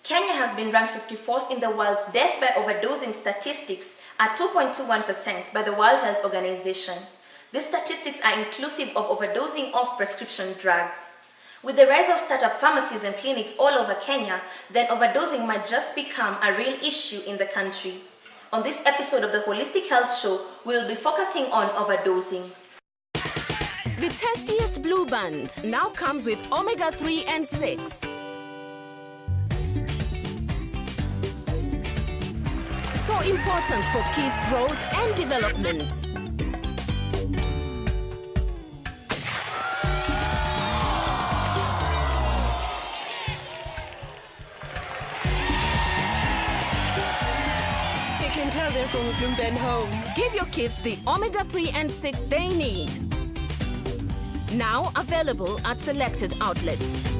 Kenya has been ranked 54th in the world's death by overdosing statistics at 2.21% by the World Health Organization. These statistics are inclusive of overdosing of prescription drugs. With the rise of startup pharmacies and clinics all over Kenya, then overdosing might just become a real issue in the country. On this episode of the Holistic Health Show, we will be focusing on overdosing. The tastiest blue band now comes with omega-3 and 6. So important for kids' growth and development. You can tell they're from Bloomberg home. Give your kids the omega-3 and 6 they need. Now available at selected outlets.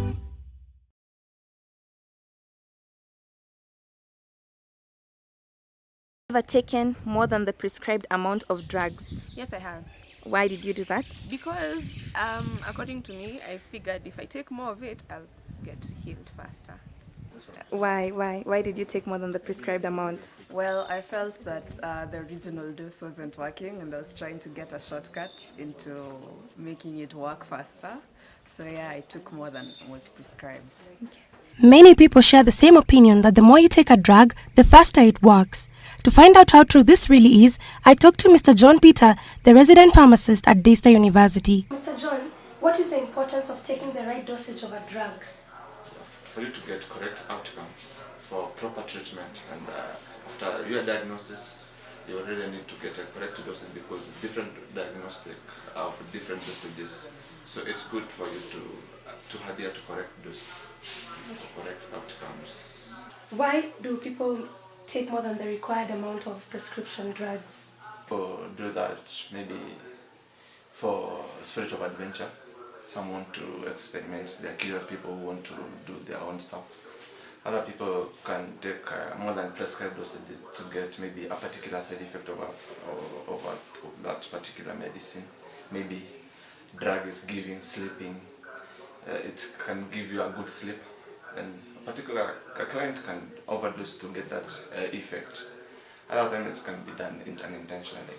Ever taken more than the prescribed amount of drugs? Yes, I have. Why did you do that? Because according to me, I figured if I take more of it, I'll get healed faster. Why did you take more than the prescribed amount? Well, I felt that the original dose wasn't working, and I was trying to get a shortcut into making it work faster. So yeah, I took more than was prescribed. Okay. Many people share the same opinion that the more you take a drug, the faster it works. To find out how true this really is, I talked to Mr. John Peter, the resident pharmacist at Daystar University. Mr. John, what is the importance of taking the right dosage of a drug? For you to get correct outcomes for proper treatment, and after your diagnosis, you really need to get a correct dosage because different diagnostic are for different dosages. So it's good for you to adhere to correct doses for correct outcomes. Why do people take more than the required amount of prescription drugs? People do that maybe for spirit of adventure. Some want to experiment. There are curious people who want to do their own stuff. Other people can take more than prescribed doses to get maybe a particular side effect of that particular medicine. Maybe drug is giving sleeping. It can give you a good sleep. And a client can overdose to get that effect. Other times it can be done unintentionally.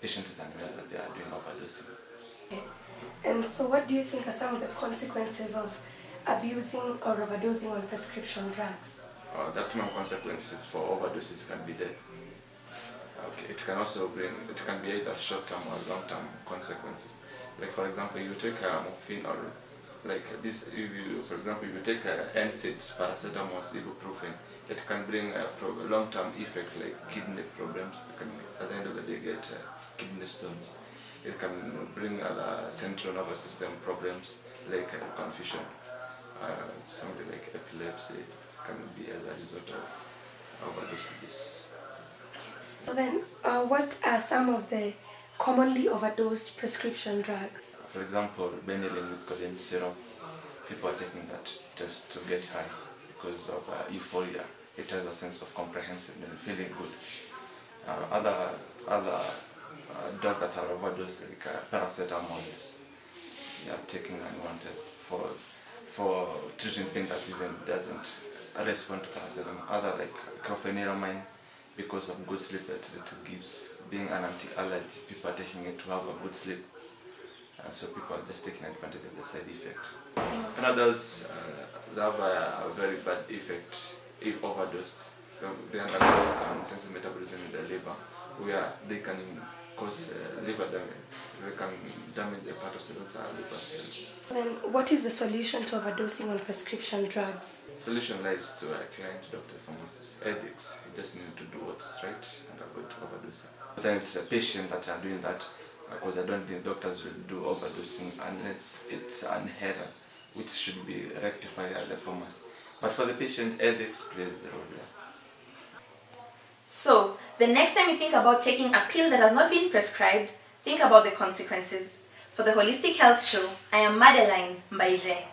Patients is unaware that they are doing overdosing. Okay. And so what do you think are some of the consequences of abusing or overdosing on prescription drugs? The optimum consequences for overdoses can be death. Okay. It can also it can be either short-term or long-term consequences. Like for example, you take morphine or like this, for example, if you take NSAIDs, paracetamol, ibuprofen, it can bring a long-term effect like kidney problems. You can, at the end of the day, get kidney stones. It can bring other central nervous system problems like confusion, something like epilepsy. It can be as a result of overdoses. So then, what are some of the commonly overdosed prescription drugs? For example, benylin with codeine syrup. People are taking that just to get high because of euphoria. It has a sense of comprehensiveness, feeling good. Other drugs that are overdosed, like paracetamol, they are taking unwanted for treating pain that even doesn't respond to paracetamol. Other like chlorpheniramine, because of good sleep that it gives, being an anti-allergy, people are taking it to have a good sleep. So people are just taking advantage of the side effect. And others they have a very bad effect if overdosed. So they undergo intensive metabolism in the liver, where they can cause liver damage. They can damage the hepatocellular liver cells. Then what is the solution to overdosing on prescription drugs? Solution lies to a client, doctor, pharmacist, ethics. You just need to do what's right and avoid overdosing. But then it's a patient that are doing that, because I don't think doctors will do overdosing unless it's an error, which should be rectified at the pharmacy. But for the patient, ethics plays the role there. So, the next time you think about taking a pill that has not been prescribed, think about the consequences. For the Holistic Health Show, I am Madeline Mbaire.